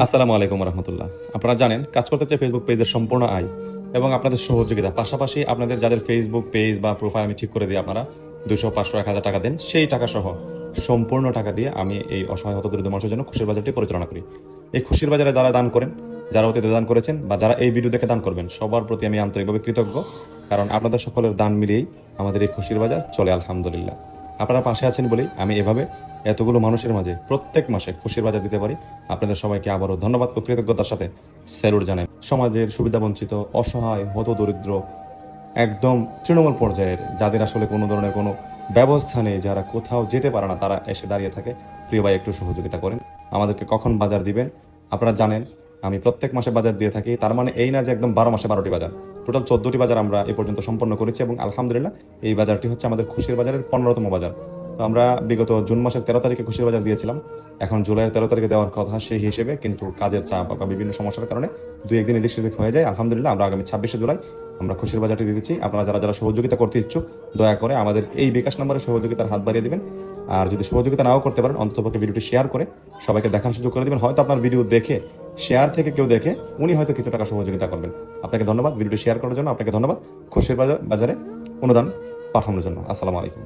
আসসালামু আলাইকুম রহমতুল্লাহ। আপনারা জানেন কাজ করতে চাই ফেসবুক পেজের সম্পূর্ণ আয় এবং আপনাদের সহযোগিতা, পাশাপাশি আপনাদের যাদের ফেসবুক পেজ বা প্রোফাইল আমি ঠিক করে দিই, আপনারা 200, 500, 1000 টাকা দেন, সেই টাকা সহ সম্পূর্ণ টাকা দিয়ে আমি এই অসহায় হতদরিদ্র মানুষের জন্য খুশির বাজারটি পরিচালনা করি। এই খুশির বাজারে যারা দান করেন, যারা অতীতে দান করেছেন বা যারা এই ভিডিও দেখে দান করবেন, সবার প্রতি আমি আন্তরিকভাবে কৃতজ্ঞ, কারণ আপনাদের সকলের দান মিলিয়েই আমাদের এই খুশির বাজার চলে আলহামদুলিল্লাহ। আপনারা পাশে আছেন বলেই আমি এভাবে এতগুলো মানুষের মাঝে প্রত্যেক মাসে খুশির বাজার দিতে পারি। আপনাদের সবাইকে আবারও ধন্যবাদ ও কৃতজ্ঞতার সাথে স্যালুট জানাই। সমাজের সুবিধাবঞ্চিত, অসহায়, হতদরিদ্র, একদম তৃণমূল পর্যায়ের, যাদের আসলে কোনো ধরনের কোনো ব্যবস্থা নেই, যারা কোথাও যেতে পারে না, তারা এসে দাঁড়িয়ে থাকে। প্রিয় ভাই, একটু সহযোগিতা করেন। আমাদেরকে কখন বাজার দিবেন আপনারা জানেন, আমি প্রত্যেক মাসে বাজার দিয়ে থাকি। তার মানে এই না যে একদম 12 মাসে 12টি বাজার, টোটাল 14টি বাজার আমরা এ পর্যন্ত সম্পন্ন করেছি এবং আলহামদুলিল্লাহ এই বাজারটি হচ্ছে আমাদের খুশির বাজারের 15তম বাজার। তো আমরা বিগত জুন মাসের 13 তারিখে খুশির বাজার দিয়েছিলাম, এখন জুলাইয়ের 13 তারিখে দেওয়ার কথা সেই হিসেবে, কিন্তু কাজের চাপ বা বিভিন্ন সমস্যার কারণে 2-1 দিন এদিক সেদিক হয়ে যায়। আলহামদুলিল্লাহ আমরা আগামী 26শে জুলাই আমরা খুশির বাজারটি দিচ্ছি। আপনারা যারা যারা সহযোগিতা করতে ইচ্ছুক, দয়া করে আমাদের এই বিকাশ নম্বরে সহযোগিতার হাত বাড়িয়ে দিবেন। আর যদি সহযোগিতা নাও করতে পারেন, অন্ততপক্ষে ভিডিওটি শেয়ার করে সবাইকে দেখার সুযোগ করে দিবেন। হয়তো আপনার ভিডিও দেখে, শেয়ার থেকে কেউ দেখে উনি হয়তো কিছু টাকা সহযোগিতা করবেন। আপনাকে ধন্যবাদ ভিডিওটি শেয়ার করার জন্য, আপনাকে ধন্যবাদ খুশির বাজারে অনুদান পাঠানোর জন্য। আসসালামু আলাইকুম।